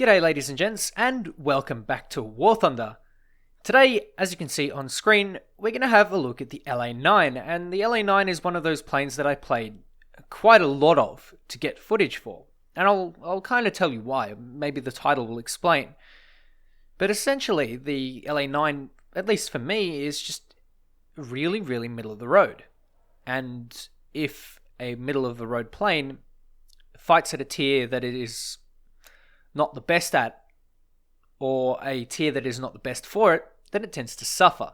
G'day ladies and gents, and welcome back to War Thunder. Today, as you can see on screen, we're going to have a look at the LA9, and the LA9 is one of those planes that I played quite a lot of to get footage for. And I'll kind of tell you why, maybe the title will explain. But essentially, the LA9, at least for me, is just really, really middle of the road. And if a middle of the road plane fights at a tier that it is not the best at, or a tier that is not the best for it, then it tends to suffer.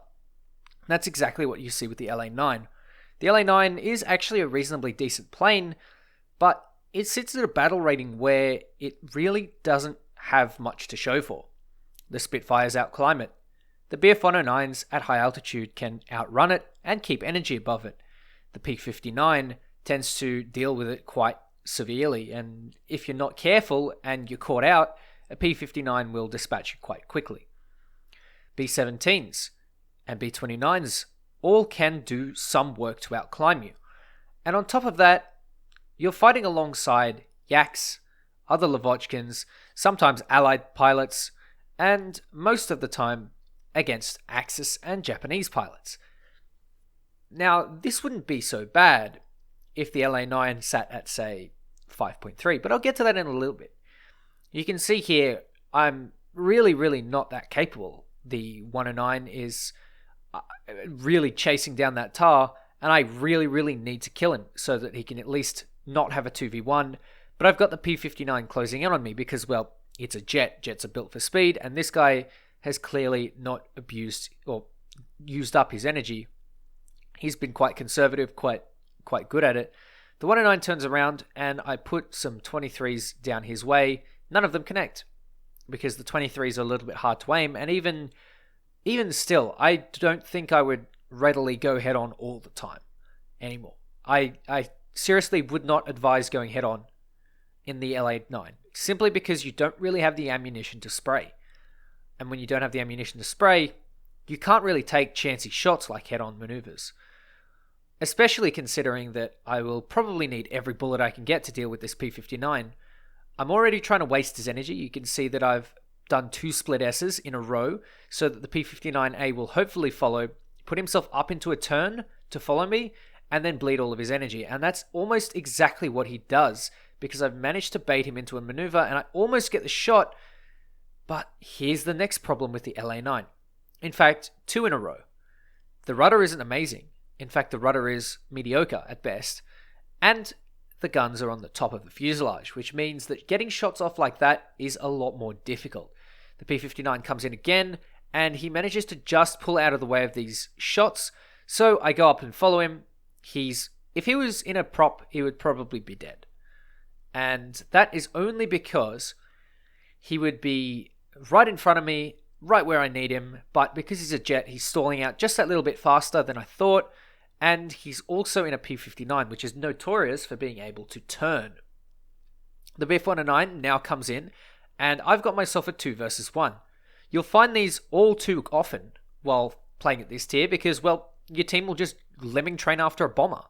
That's exactly what you see with the LA9. The LA9 is actually a reasonably decent plane, but it sits at a battle rating where it really doesn't have much to show for. The Spitfires outclimb it. The Bf 109s at high altitude can outrun it and keep energy above it. The P-59 tends to deal with it quite severely, and if you're not careful and you're caught out, a P-59 will dispatch you quite quickly. B-17s and B-29s all can do some work to outclimb you. And on top of that, you're fighting alongside Yaks, other Lavochkins, sometimes allied pilots, and most of the time against Axis and Japanese pilots. Now, this wouldn't be so bad if the LA9 sat at, say, 5.3, but I'll get to that in a little bit. You can see here, I'm really not that capable. The 109 is really chasing down that tar, and I really need to kill him so that he can at least not have a 2v1, but I've got the P-59 closing in on me because, well, it's a jet. Jets are built for speed, and this guy has clearly not abused or used up his energy. He's been quite conservative, quite good at it. The 109 turns around, and I put some 23s down his way. None of them connect, because the 23s are a little bit hard to aim, and even still, I don't think I would readily go head-on all the time anymore. I seriously would not advise going head-on in the LA9, simply because you don't really have the ammunition to spray. And when you don't have the ammunition to spray, you can't really take chancy shots like head-on maneuvers. Especially considering that I will probably need every bullet I can get to deal with this P-59. I'm already trying to waste his energy. You can see that I've done 2 split S's in a row so that the P-59A will hopefully follow, put himself up into a turn to follow me, and then bleed all of his energy. And that's almost exactly what he does, because I've managed to bait him into a maneuver and I almost get the shot. But here's the next problem with the LA9. In fact, 2 in a row. The rudder isn't amazing. In fact, the rudder is mediocre at best, and the guns are on the top of the fuselage, which means that getting shots off like that is a lot more difficult. The P-59 comes in again, and he manages to just pull out of the way of these shots, so I go up and follow him. If he was in a prop, he would probably be dead. And that is only because he would be right in front of me, right where I need him, but because he's a jet, he's stalling out just that little bit faster than I thought. And he's also in a P-59, which is notorious for being able to turn. The Bf 109 now comes in, and I've got myself a 2 versus 1. You'll find these all too often while playing at this tier because, well, your team will just lemming train after a bomber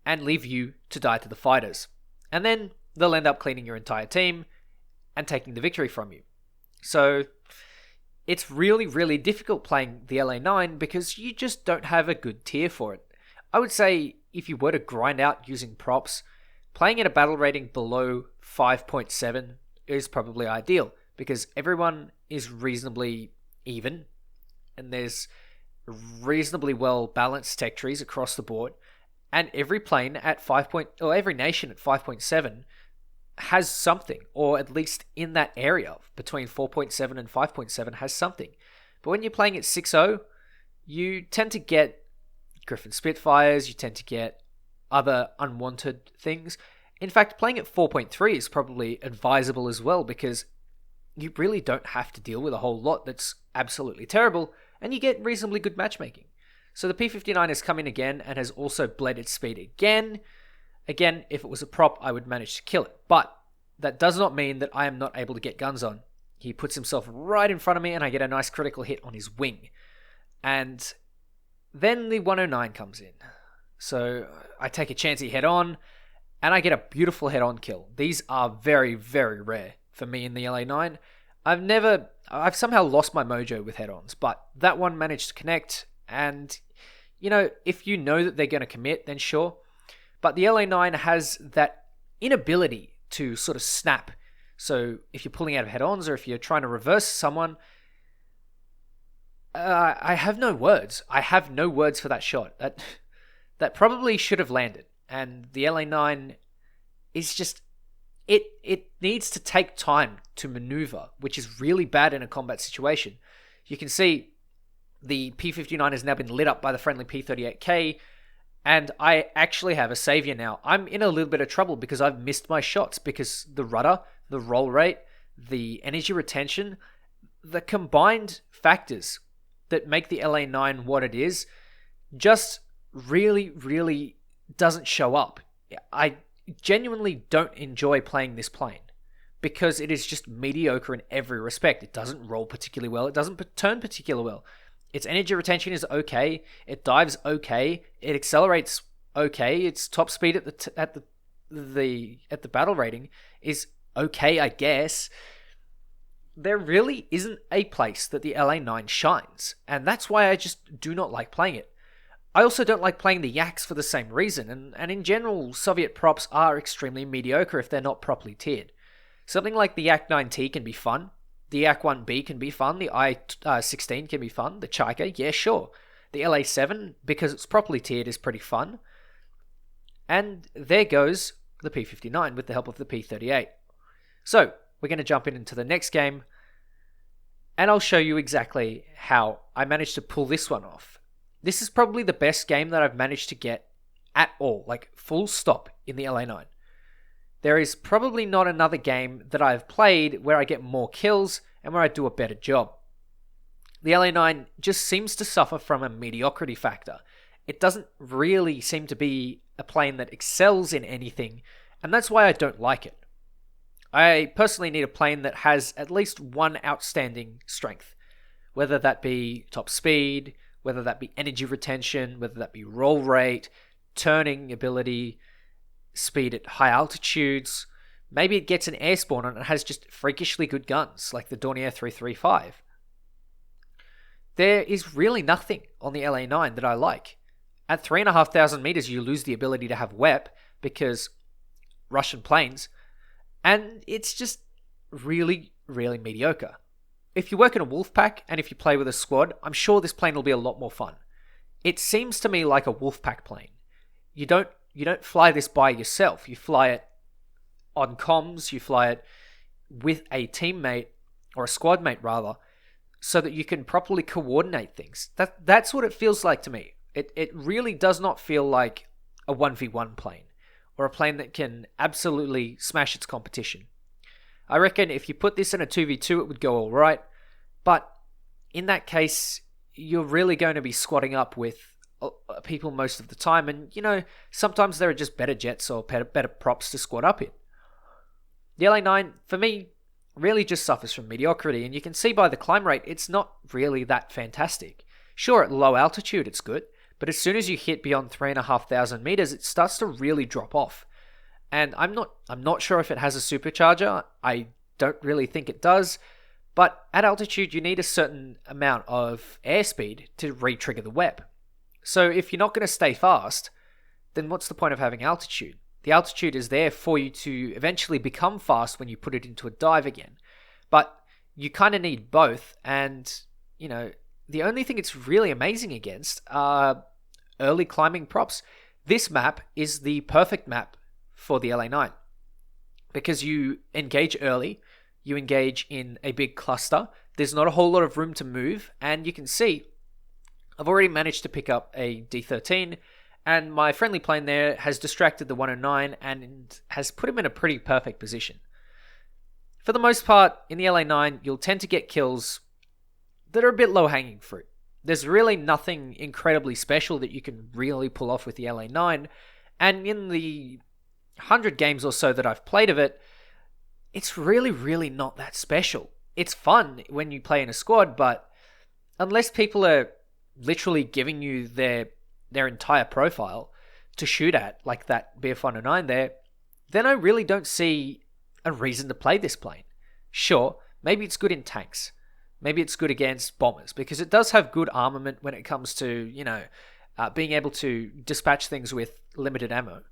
and leave you to die to the fighters. And then they'll end up cleaning your entire team and taking the victory from you. So it's really difficult playing the LA9 because you just don't have a good tier for it. I would say if you were to grind out using props, playing at a battle rating below 5.7 is probably ideal because everyone is reasonably even and there's reasonably well balanced tech trees across the board, and every plane at every nation at 5.7 has something, or at least in that area between 4.7 and 5.7 has something. But when you're playing at 6.0, you tend to get Griffin Spitfires, you tend to get other unwanted things. In fact, playing at 4.3 is probably advisable as well because you really don't have to deal with a whole lot that's absolutely terrible, and you get reasonably good matchmaking. So the P-59 has come in again and has also bled its speed again. Again, if it was a prop, I would manage to kill it. But that does not mean that I am not able to get guns on. He puts himself right in front of me and I get a nice critical hit on his wing. And then the 109 comes in. So I take a chancy head on and I get a beautiful head on kill. These are very rare for me in the LA9. I've somehow lost my mojo with head-ons, but that one managed to connect, and, if you know that they're going to commit, then sure. But the LA9 has that inability to sort of snap. So if you're pulling out of head-ons or if you're trying to reverse someone, I have no words. I have no words for that shot. That probably should have landed. And the LA9 is just... It needs to take time to maneuver, which is really bad in a combat situation. You can see the P59 has now been lit up by the friendly P38K, and I actually have a savior now. I'm in a little bit of trouble because I've missed my shots because the rudder, the roll rate, the energy retention, the combined factors that make the LA9 what it is just really, really doesn't show up. I genuinely don't enjoy playing this plane because it is just mediocre in every respect. It doesn't roll particularly well. It doesn't turn particularly well. Its energy retention is okay. It dives okay. It accelerates okay. Its top speed at the battle rating is okay, I guess. There really isn't a place that the LA9 shines, and that's why I just do not like playing it. I also don't like playing the Yaks for the same reason, and in general, Soviet props are extremely mediocre if they're not properly tiered. Something like the Yak 9T can be fun, the Yak 1B can be fun, the I-16 can be fun, the Chaika, yeah, sure. The LA7, because it's properly tiered, is pretty fun. And there goes the P59 with the help of the P38. So, we're going to jump into the next game, and I'll show you exactly how I managed to pull this one off. This is probably the best game that I've managed to get at all, like full stop, in the LA9. There is probably not another game that I've played where I get more kills and where I do a better job. The LA9 just seems to suffer from a mediocrity factor. It doesn't really seem to be a plane that excels in anything, and that's why I don't like it. I personally need a plane that has at least one outstanding strength, whether that be top speed, whether that be energy retention, whether that be roll rate, turning ability, speed at high altitudes. Maybe it gets an air spawn and it has just freakishly good guns, like the Dornier 335. There is really nothing on the LA9 that I like. At 3,500 meters, you lose the ability to have WEP because Russian planes, and it's just really, really mediocre. If you work in a wolf pack and if you play with a squad, I'm sure this plane will be a lot more fun. It seems to me like a wolf pack plane. You don't fly this by yourself. You fly it on comms, you fly it with a teammate, or a squad mate rather, so that you can properly coordinate things. That's what it feels like to me. It really does not feel like a 1v1 plane, or a plane that can absolutely smash its competition. I reckon if you put this in a 2v2, it would go alright, but in that case, you're really going to be squatting up with people most of the time, and, sometimes there are just better jets or better props to squat up in. The LA9, for me, really just suffers from mediocrity, and you can see by the climb rate, it's not really that fantastic. Sure, at low altitude, it's good, but as soon as you hit beyond 3,500 meters, it starts to really drop off. And I'm not sure if it has a supercharger. I don't really think it does. But at altitude, you need a certain amount of airspeed to re-trigger the WEP. So if you're not going to stay fast, then what's the point of having altitude? The altitude is there for you to eventually become fast when you put it into a dive again. But you kind of need both. And, the only thing it's really amazing against are early climbing props. This map is the perfect map for the LA9 because you engage early, you engage in a big cluster, there's not a whole lot of room to move, and you can see I've already managed to pick up a D13, and my friendly plane there has distracted the 109 and has put him in a pretty perfect position. For the most part, in the LA9, you'll tend to get kills that are a bit low-hanging fruit. There's really nothing incredibly special that you can really pull off with the LA9, and in the 100 games or so that I've played of it, it's really, really not that special. It's fun when you play in a squad, but unless people are literally giving you their entire profile to shoot at, like that BF-109 there, then I really don't see a reason to play this plane. Sure, maybe it's good in tanks. Maybe it's good against bombers because it does have good armament when it comes to, being able to dispatch things with limited ammo.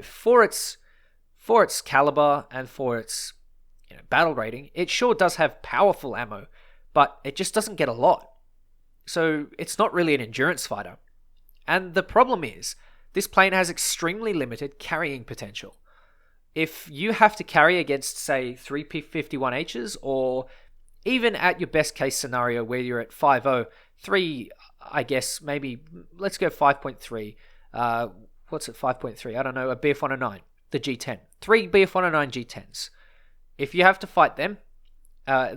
For its caliber and for its battle rating, it sure does have powerful ammo, but it just doesn't get a lot. So it's not really an endurance fighter. And the problem is, this plane has extremely limited carrying potential. If you have to carry against, say, 3 P-51Hs, or even at your best case scenario where you're at 5.0, 3, I guess, maybe, let's go 5.3. What's it, 5.3? I don't know, a BF-109, the G10. 3 BF-109 G10s. If you have to fight them,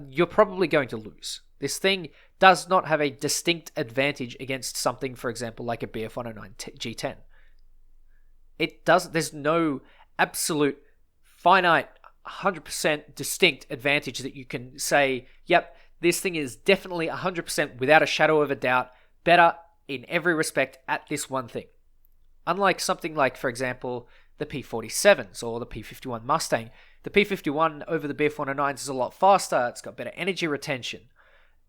you're probably going to lose. This thing does not have a distinct advantage against something, for example, like a BF-109 G10. There's no absolute, finite, 100% distinct advantage that you can say, yep, this thing is definitely 100% without a shadow of a doubt better in every respect at this one thing. Unlike something like, for example, the P-47s or the P-51 Mustang, the P-51 over the BF-109s is a lot faster, it's got better energy retention,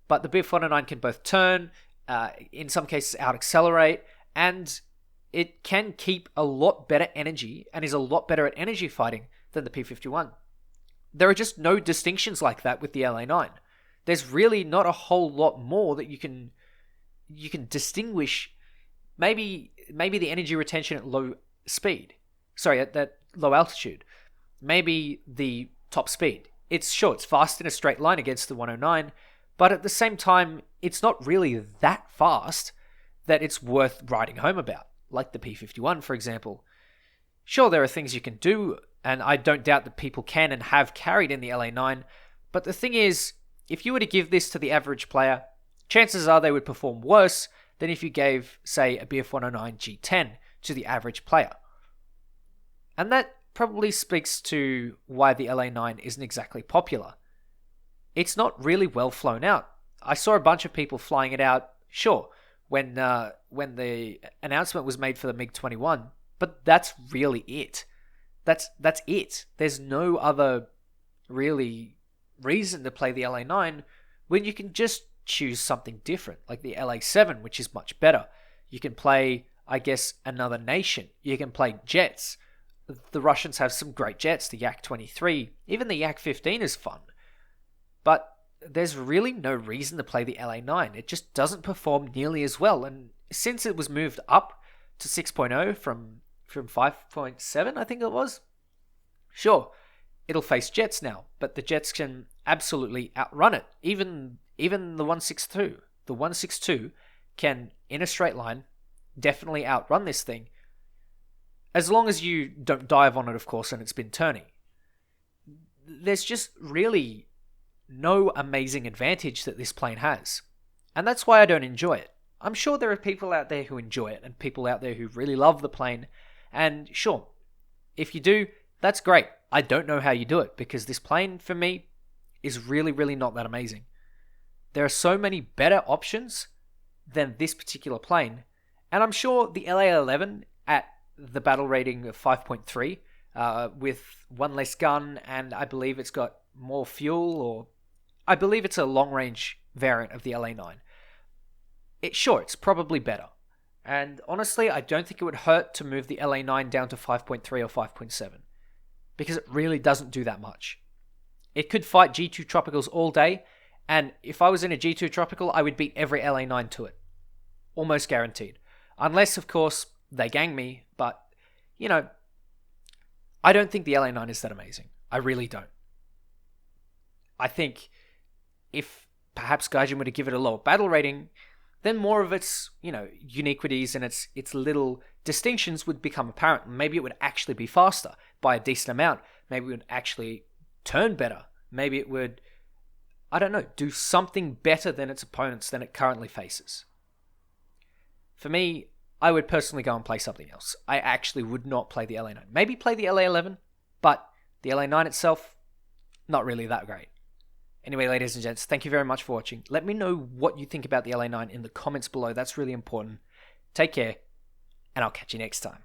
but the BF-109 can both turn, in some cases out-accelerate, and it can keep a lot better energy and is a lot better at energy fighting than the P-51. There are just no distinctions like that with the LA-9. There's really not a whole lot more that you can distinguish. Maybe the energy retention at low speed. Sorry, at that low altitude. Maybe the top speed. It's fast in a straight line against the 109, but at the same time, it's not really that fast that it's worth writing home about, like the P-51, for example. Sure, there are things you can do, and I don't doubt that people can and have carried in the LA-9, but the thing is, if you were to give this to the average player, chances are they would perform worse than if you gave, say, a BF-109 G10 to the average player. And that probably speaks to why the LA-9 isn't exactly popular. It's not really well flown out. I saw a bunch of people flying it out, sure, when the announcement was made for the MiG-21, but that's really it. That's it. There's no other really reason to play the LA-9 when you can just choose something different, like the LA-7, which is much better. You can play, I guess, another nation. You can play jets. The Russians have some great jets, the Yak-23. Even the Yak-15 is fun. But there's really no reason to play the LA-9. It just doesn't perform nearly as well. And since it was moved up to 6.0 from 5.7, I think it was, sure, it'll face jets now, but the jets can absolutely outrun it. Even the 162. The 162 can, in a straight line, definitely outrun this thing. As long as you don't dive on it, of course, and it's been turning. There's just really no amazing advantage that this plane has. And that's why I don't enjoy it. I'm sure there are people out there who enjoy it and people out there who really love the plane. And sure, if you do, that's great. I don't know how you do it because this plane, for me, is really, really not that amazing. There are so many better options than this particular plane. And I'm sure the LA-11 at the battle rating of 5.3 with one less gun, and I believe it's got more fuel, or I believe it's a long-range variant of the LA-9. It's probably better. And honestly, I don't think it would hurt to move the LA-9 down to 5.3 or 5.7 because it really doesn't do that much. It could fight G2 Tropicals all day, and if I was in a G2 Tropical, I would beat every LA-9 to it. Almost guaranteed. Unless, of course, they gang me, but, I don't think the LA-9 is that amazing. I really don't. I think if perhaps Gaijin were to give it a lower battle rating, then more of its, uniquities and its little distinctions would become apparent. Maybe it would actually be faster by a decent amount. Maybe it would actually turn better. Maybe it would, I don't know, do something better than its opponents than it currently faces. For me, I would personally go and play something else. I actually would not play the LA-9. Maybe play the LA-11, but the LA-9 itself, not really that great. Anyway, ladies and gents, thank you very much for watching. Let me know what you think about the LA-9 in the comments below. That's really important. Take care, and I'll catch you next time.